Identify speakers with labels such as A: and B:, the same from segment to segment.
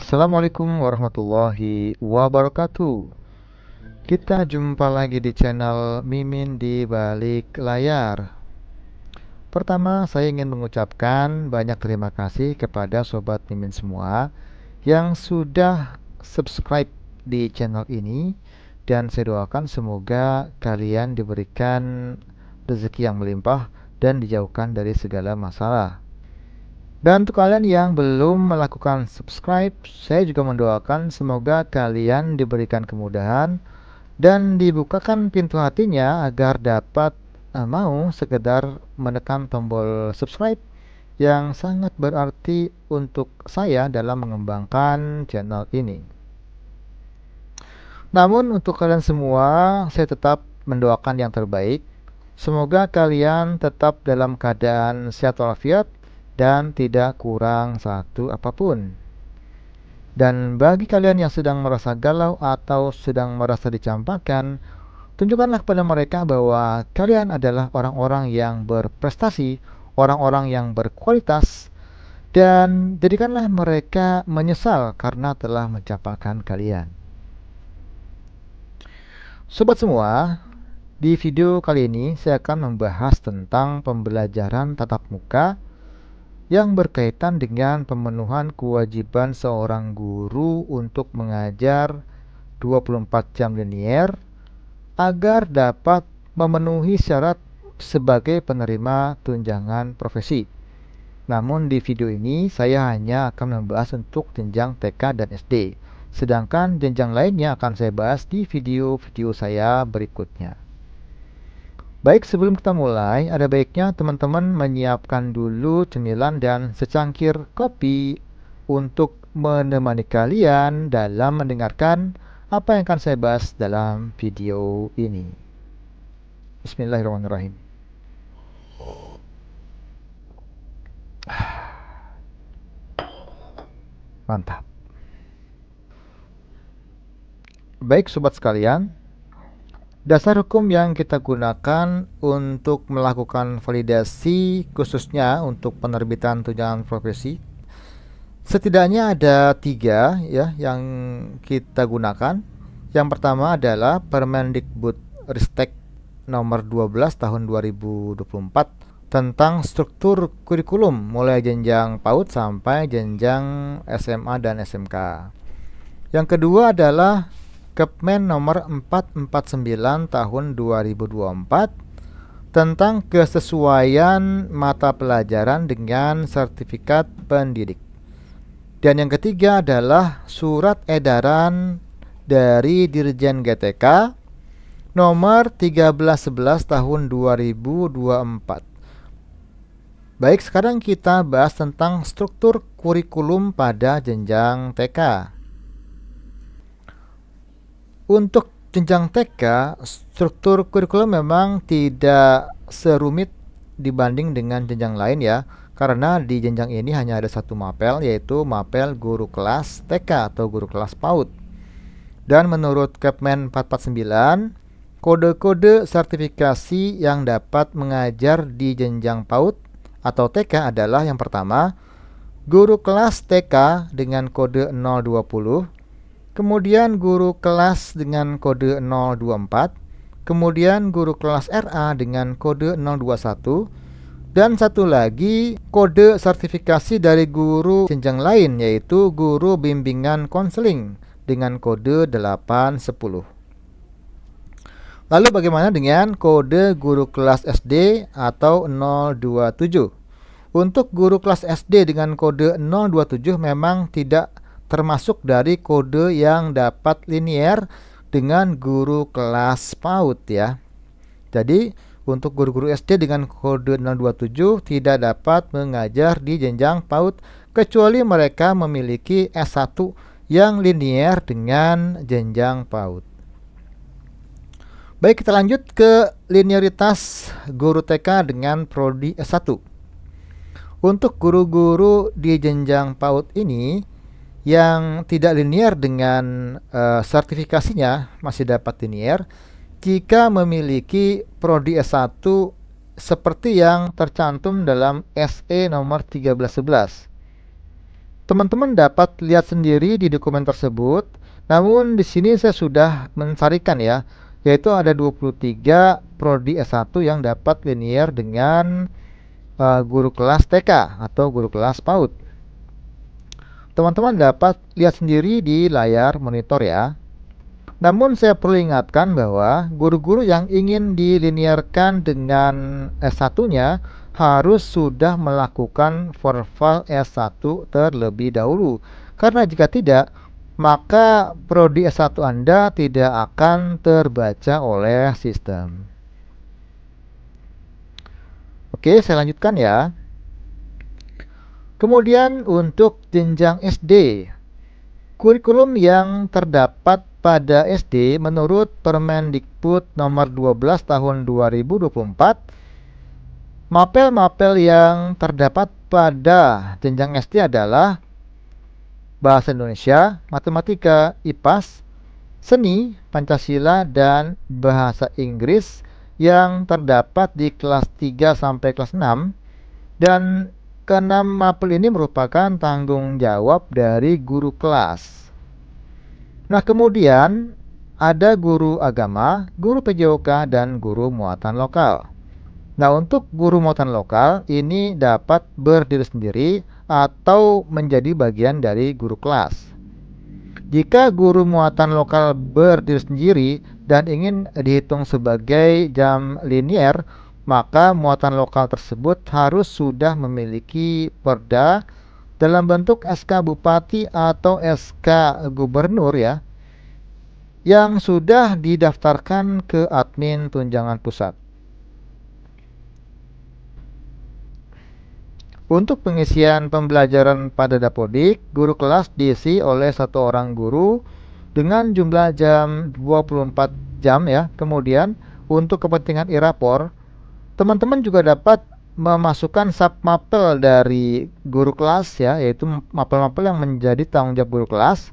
A: Assalamualaikum warahmatullahi wabarakatuh. Kita jumpa lagi di channel Mimin di Balik Layar. Pertama, saya ingin mengucapkan banyak terima kasih kepada sobat Mimin semua yang sudah subscribe di channel ini, dan saya doakan semoga kalian diberikan rezeki yang melimpah dan dijauhkan dari segala masalah. Dan untuk kalian yang belum melakukan subscribe, saya juga mendoakan semoga kalian diberikan kemudahan dan dibukakan pintu hatinya agar dapat mau sekedar menekan tombol subscribe yang sangat berarti untuk saya dalam mengembangkan channel ini. Namun untuk kalian semua, saya tetap mendoakan yang terbaik. Semoga kalian tetap dalam keadaan sehat walafiat dan tidak kurang satu apapun. Dan bagi kalian yang sedang merasa galau atau sedang merasa dicampakkan, tunjukkanlah kepada mereka bahwa kalian adalah orang-orang yang berprestasi, orang-orang yang berkualitas, dan jadikanlah mereka menyesal karena telah mencampakkan kalian. Sobat semua, di video kali ini saya akan membahas tentang pembelajaran tatap muka yang berkaitan dengan pemenuhan kewajiban seorang guru untuk mengajar 24 jam linier agar dapat memenuhi syarat sebagai penerima tunjangan profesi. Namun di video ini saya hanya akan membahas untuk jenjang TK dan SD, sedangkan jenjang lainnya akan saya bahas di video-video saya berikutnya. Baik, sebelum kita mulai, ada baiknya teman-teman menyiapkan dulu cemilan dan secangkir kopi untuk menemani kalian dalam mendengarkan apa yang akan saya bahas dalam video ini. Bismillahirrahmanirrahim. Mantap. Baik sobat sekalian, dasar hukum yang kita gunakan untuk melakukan validasi khususnya untuk penerbitan tunjangan profesi setidaknya ada 3 ya yang kita gunakan. Yang pertama adalah Permendikbudristek nomor 12 tahun 2024 tentang struktur kurikulum mulai jenjang PAUD sampai jenjang SMA dan SMK. Yang kedua adalah Kepmen nomor 449 tahun 2024 tentang kesesuaian mata pelajaran dengan sertifikat pendidik. Dan yang ketiga adalah Surat Edaran dari Dirjen GTK nomor 1311 tahun 2024. Baik, sekarang kita bahas tentang struktur kurikulum pada jenjang TK. Untuk jenjang TK, struktur kurikulum memang tidak serumit dibanding dengan jenjang lain ya, karena di jenjang ini hanya ada satu mapel, yaitu mapel guru kelas TK atau guru kelas PAUD. Dan menurut Kepmen 449, kode-kode sertifikasi yang dapat mengajar di jenjang PAUD atau TK adalah yang pertama, guru kelas TK dengan kode 020, kemudian guru kelas dengan kode 024, kemudian guru kelas RA dengan kode 021, dan satu lagi kode sertifikasi dari guru jenjang lain yaitu guru bimbingan konseling dengan kode 810. Lalu bagaimana dengan kode guru kelas SD atau 027? Untuk guru kelas SD dengan kode 027 memang tidak termasuk dari kode yang dapat linier dengan guru kelas PAUD ya. Jadi untuk guru-guru SD dengan kode 027 tidak dapat mengajar di jenjang PAUD kecuali mereka memiliki S1 yang linier dengan jenjang PAUD. Baik, kita lanjut ke linearitas guru TK dengan prodi S1. Untuk guru-guru di jenjang PAUD ini yang tidak linier dengan sertifikasinya masih dapat linier jika memiliki prodi S1 seperti yang tercantum dalam SE nomor 1311. Teman-teman dapat lihat sendiri di dokumen tersebut. Namun di sini saya sudah mensarikan ya, yaitu ada 23 prodi S1 yang dapat linear dengan guru kelas TK atau guru kelas PAUD. Teman-teman dapat lihat sendiri di layar monitor ya. Namun saya perlu ingatkan bahwa guru-guru yang ingin dilinearkan dengan S1-nya harus sudah melakukan forval S1 terlebih dahulu. Karena jika tidak, maka prodi S1 Anda tidak akan terbaca oleh sistem. Oke, saya lanjutkan ya. Kemudian untuk jenjang SD, kurikulum yang terdapat pada SD menurut Permendikbud nomor 12 tahun 2024, mapel-mapel yang terdapat pada jenjang SD adalah Bahasa Indonesia, Matematika, IPAS, Seni, Pancasila, dan Bahasa Inggris yang terdapat di kelas 3 sampai kelas 6, dan keenam mapel ini merupakan tanggung jawab dari guru kelas. Nah, kemudian ada guru agama, guru PJOK, dan guru muatan lokal. Nah, untuk guru muatan lokal ini dapat berdiri sendiri atau menjadi bagian dari guru kelas. Jika guru muatan lokal berdiri sendiri dan ingin dihitung sebagai jam linear, maka muatan lokal tersebut harus sudah memiliki perda dalam bentuk SK Bupati atau SK Gubernur ya, yang sudah didaftarkan ke admin tunjangan pusat. Untuk pengisian pembelajaran pada Dapodik, guru kelas diisi oleh satu orang guru dengan jumlah jam 24 jam ya. Kemudian untuk kepentingan irapor, teman-teman juga dapat memasukkan submapel dari guru kelas ya, yaitu mapel-mapel yang menjadi tanggung jawab guru kelas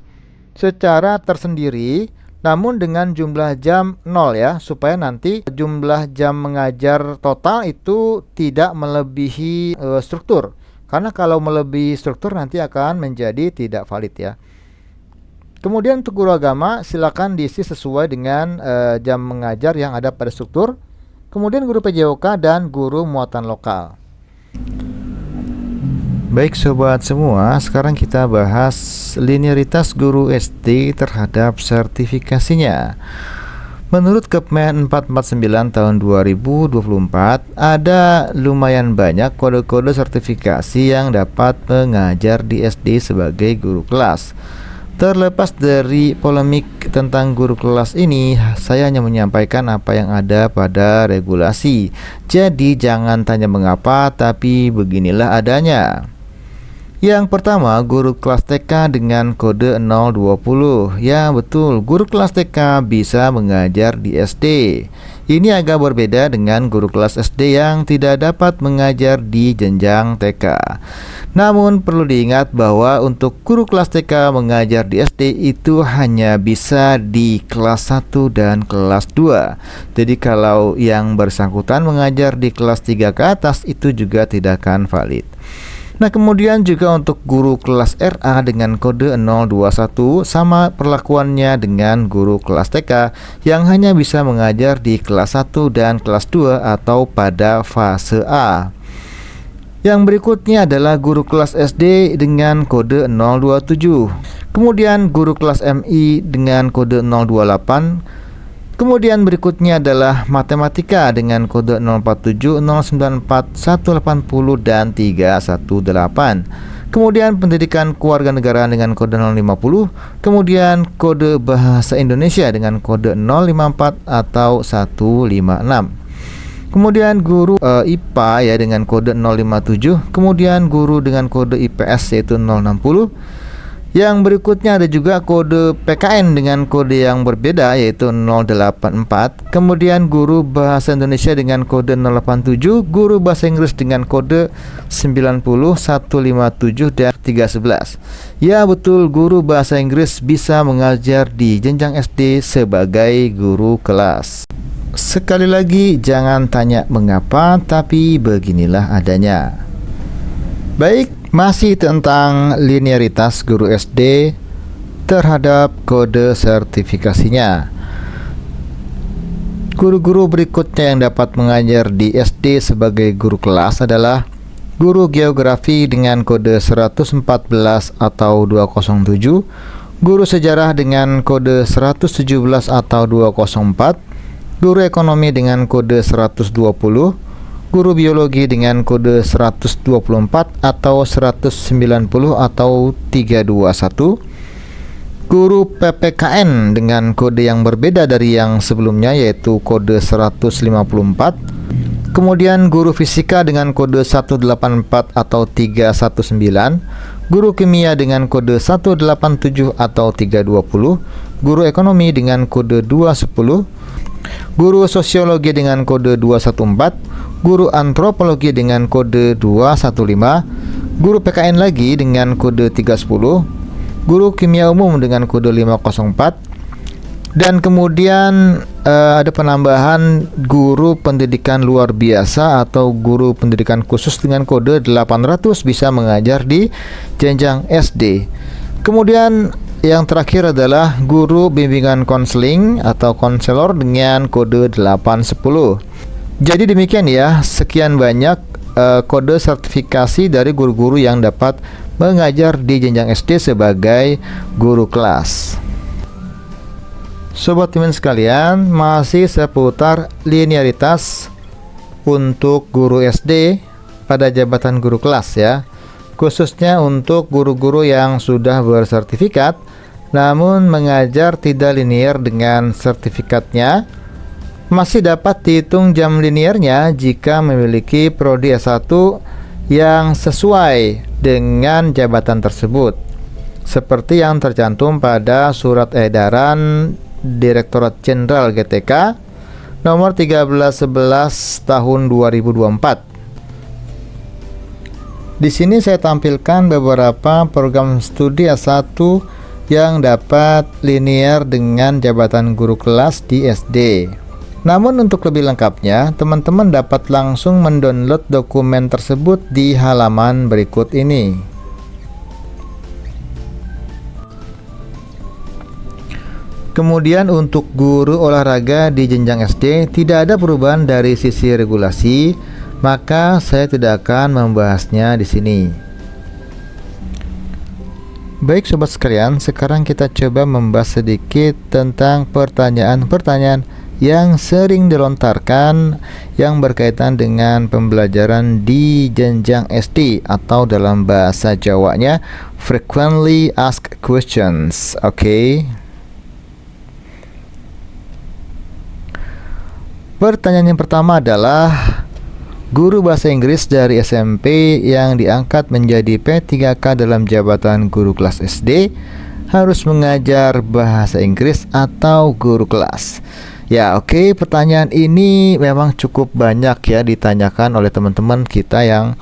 A: secara tersendiri, namun dengan jumlah jam 0 ya, supaya nanti jumlah jam mengajar total itu tidak melebihi struktur. Karena kalau melebihi struktur nanti akan menjadi tidak valid ya. Kemudian untuk guru agama silakan diisi sesuai dengan jam mengajar yang ada pada struktur. Kemudian guru PJOK dan guru muatan lokal. Baik sobat semua, sekarang kita bahas linearitas guru SD terhadap sertifikasinya. Menurut Kepmen 449 tahun 2024, ada lumayan banyak kode-kode sertifikasi yang dapat mengajar di SD sebagai guru kelas. Terlepas dari polemik tentang guru kelas ini, saya hanya menyampaikan apa yang ada pada regulasi. Jadi jangan tanya mengapa, tapi beginilah adanya. Yang pertama, guru kelas TK dengan kode 020. Ya betul, guru kelas TK bisa mengajar di SD. Ini agak berbeda dengan guru kelas SD yang tidak dapat mengajar di jenjang TK. Namun perlu diingat bahwa untuk guru kelas TK mengajar di SD itu hanya bisa di kelas 1 dan kelas 2. Jadi kalau yang bersangkutan mengajar di kelas 3 ke atas itu juga tidak akan valid. Nah, kemudian juga untuk guru kelas RA dengan kode 021 sama perlakuannya dengan guru kelas TK yang hanya bisa mengajar di kelas 1 dan kelas 2 atau pada fase A. Yang berikutnya adalah guru kelas SD dengan kode 027. Kemudian guru kelas MI dengan kode 028. Kemudian berikutnya adalah matematika dengan kode 047, 094, 180 dan 318. Kemudian pendidikan kewarganegaraan dengan kode 050. Kemudian kode bahasa Indonesia dengan kode 054 atau 156. Kemudian guru IPA ya dengan kode 057. Kemudian guru dengan kode IPS yaitu 060. Yang berikutnya ada juga kode PKN dengan kode yang berbeda yaitu 084. Kemudian guru bahasa Indonesia dengan kode 087, guru bahasa Inggris dengan kode 90, 157 dan 311. Ya betul, guru bahasa Inggris bisa mengajar di jenjang SD sebagai guru kelas. Sekali lagi jangan tanya mengapa, tapi beginilah adanya. Baik, Masih tentang linearitas guru SD terhadap kode sertifikasinya. Guru-guru berikutnya yang dapat mengajar di SD sebagai guru kelas adalah guru geografi dengan kode 114 atau 207, guru sejarah dengan kode 117 atau 204, guru ekonomi dengan kode 120, guru biologi dengan kode 124 atau 190 atau 321, guru PPKN dengan kode yang berbeda dari yang sebelumnya yaitu kode 154, kemudian guru fisika dengan kode 184 atau 319, guru kimia dengan kode 187 atau 320, guru ekonomi dengan kode 210, guru sosiologi dengan kode 214, guru antropologi dengan kode 215, guru PKN lagi dengan kode 310, guru kimia umum dengan kode 504, dan kemudian ada penambahan guru pendidikan luar biasa atau guru pendidikan khusus dengan kode 800 bisa mengajar di jenjang SD. Kemudian yang terakhir adalah guru bimbingan konseling atau konselor dengan kode 810. Jadi demikian ya, sekian banyak kode sertifikasi dari guru-guru yang dapat mengajar di jenjang SD sebagai guru kelas. Sobat Mimin sekalian, masih seputar linearitas untuk guru SD pada jabatan guru kelas ya, khususnya untuk guru-guru yang sudah bersertifikat namun mengajar tidak linear dengan sertifikatnya. Masih dapat dihitung jam linearnya jika memiliki prodi S1 yang sesuai dengan jabatan tersebut, seperti yang tercantum pada Surat Edaran Direktorat Jenderal GTK nomor 1311 tahun 2024. Di sini saya tampilkan beberapa program studi S1 yang dapat linear dengan jabatan guru kelas di SD. Namun untuk lebih lengkapnya, teman-teman dapat langsung mendownload dokumen tersebut di halaman berikut ini. Kemudian untuk guru olahraga di jenjang SD tidak ada perubahan dari sisi regulasi, maka saya tidak akan membahasnya di sini. Baik sobat sekalian, sekarang kita coba membahas sedikit tentang pertanyaan-pertanyaan yang sering dilontarkan yang berkaitan dengan pembelajaran di jenjang SD atau dalam bahasa Jawanya frequently asked questions. Oke. Pertanyaan yang pertama adalah guru bahasa Inggris dari SMP yang diangkat menjadi P3K dalam jabatan guru kelas SD harus mengajar bahasa Inggris atau guru kelas? Ya oke, pertanyaan ini memang cukup banyak ya ditanyakan oleh teman-teman kita yang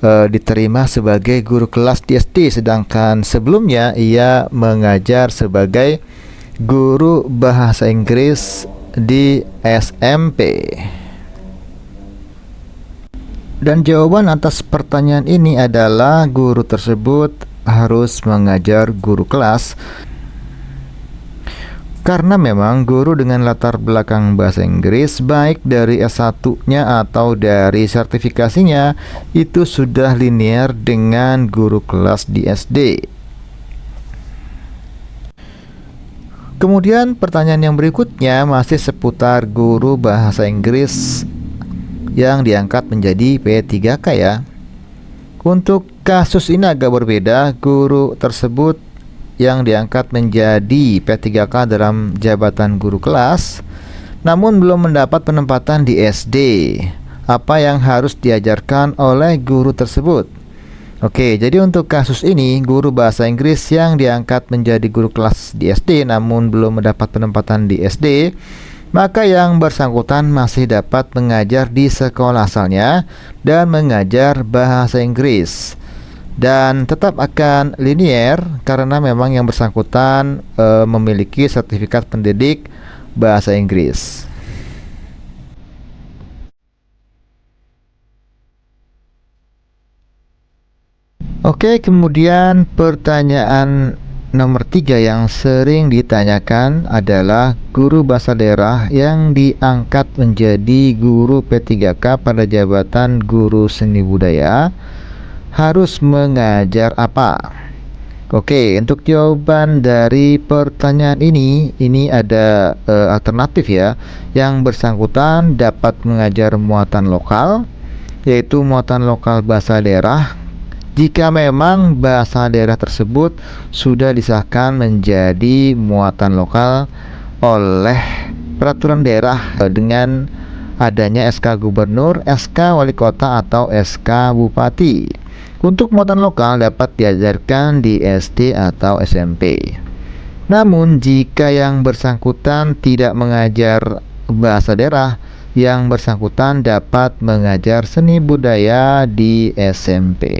A: diterima sebagai guru kelas di SD, sedangkan sebelumnya ia mengajar sebagai guru bahasa Inggris di SMP. Dan jawaban atas pertanyaan ini adalah guru tersebut harus mengajar guru kelas karena memang guru dengan latar belakang bahasa Inggris baik dari S1-nya atau dari sertifikasinya itu sudah linear dengan guru kelas di SD. Kemudian pertanyaan yang berikutnya masih seputar guru bahasa Inggris yang diangkat menjadi P3K ya. Untuk kasus ini agak berbeda, guru tersebut yang diangkat menjadi P3K dalam jabatan guru kelas namun belum mendapat penempatan di SD. Apa yang harus diajarkan oleh guru tersebut? Oke, jadi untuk kasus ini guru bahasa Inggris yang diangkat menjadi guru kelas di SD namun belum mendapat penempatan di SD, maka yang bersangkutan masih dapat mengajar di sekolah asalnya dan mengajar bahasa Inggris dan tetap akan linear karena memang yang bersangkutan memiliki sertifikat pendidik bahasa Inggris. Oke, kemudian pertanyaan nomor 3 yang sering ditanyakan adalah guru bahasa daerah yang diangkat menjadi guru P3K pada jabatan guru seni budaya harus mengajar apa? Oke, untuk jawaban dari pertanyaan ini ada alternatif ya. Yang bersangkutan dapat mengajar muatan lokal, yaitu muatan lokal bahasa daerah jika memang bahasa daerah tersebut sudah disahkan menjadi muatan lokal oleh peraturan daerah dengan adanya SK Gubernur, SK Wali Kota, atau SK Bupati. Untuk muatan lokal dapat diajarkan di SD atau SMP. Namun jika yang bersangkutan tidak mengajar bahasa daerah, yang bersangkutan dapat mengajar seni budaya di SMP.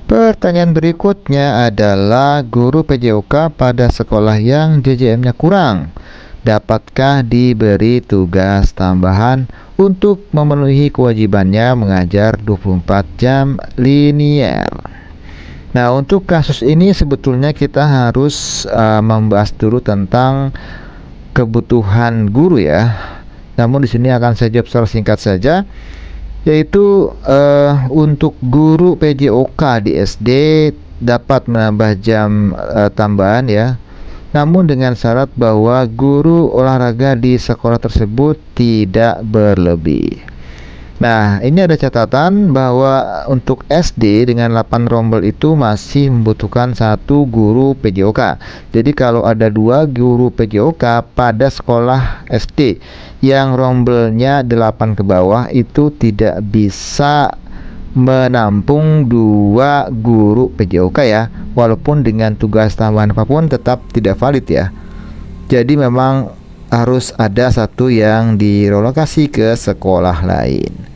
A: Pertanyaan berikutnya adalah guru PJOK pada sekolah yang JJM-nya kurang dapatkah diberi tugas tambahan untuk memenuhi kewajibannya mengajar 24 jam linear. Nah, untuk kasus ini sebetulnya kita harus membahas dulu tentang kebutuhan guru ya. Namun di sini akan saya jawab secara singkat saja, yaitu untuk guru PJOK di SD dapat menambah jam tambahan ya, namun dengan syarat bahwa guru olahraga di sekolah tersebut tidak berlebih. Nah, ini ada catatan bahwa untuk SD dengan 8 rombel itu masih membutuhkan 1 guru PJOK. Jadi kalau ada 2 guru PJOK pada sekolah SD yang rombelnya 8 ke bawah, itu tidak bisa menampung 2 guru PJOK ya. Walaupun dengan tugas tambahan apapun tetap tidak valid ya. Jadi memang harus ada 1 yang direlokasi ke sekolah lain.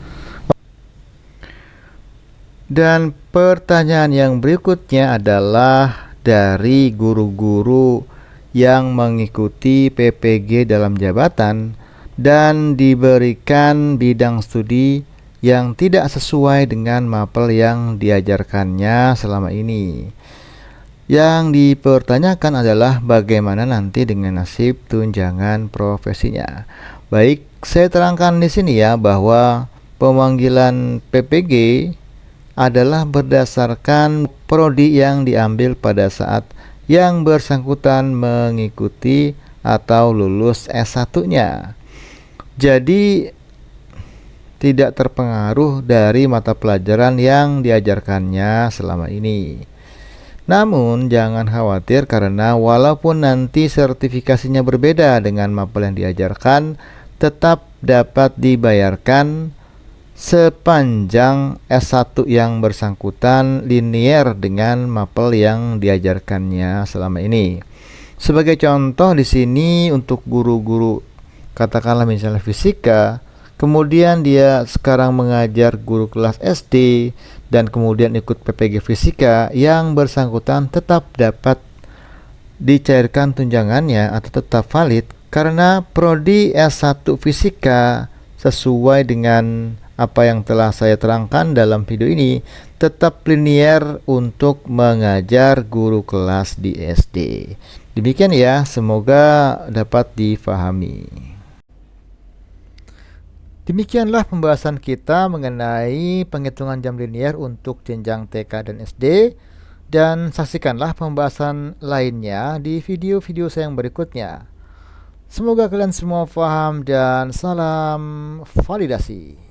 A: Dan pertanyaan yang berikutnya adalah dari guru-guru yang mengikuti PPG dalam jabatan dan diberikan bidang studi yang tidak sesuai dengan mapel yang diajarkannya selama ini. Yang dipertanyakan adalah bagaimana nanti dengan nasib tunjangan profesinya. Baik, saya terangkan di sini ya bahwa pemanggilan PPG adalah berdasarkan prodi yang diambil pada saat yang bersangkutan mengikuti atau lulus S1-nya. Jadi tidak terpengaruh dari mata pelajaran yang diajarkannya selama ini. Namun jangan khawatir karena walaupun nanti sertifikasinya berbeda dengan mapel yang diajarkan, tetap dapat dibayarkan sepanjang S1 yang bersangkutan linear dengan mapel yang diajarkannya selama ini. Sebagai contoh di sini untuk guru-guru katakanlah misalnya fisika, kemudian dia sekarang mengajar guru kelas SD dan kemudian ikut PPG fisika, yang bersangkutan tetap dapat dicairkan tunjangannya atau tetap valid karena prodi S1 fisika sesuai dengan apa yang telah saya terangkan dalam video ini tetap linear untuk mengajar guru kelas di SD. Demikian ya, semoga dapat difahami. Demikianlah pembahasan kita mengenai penghitungan jam linear untuk jenjang TK dan SD, dan saksikanlah pembahasan lainnya di video-video saya yang berikutnya. Semoga kalian semua paham dan salam validasi.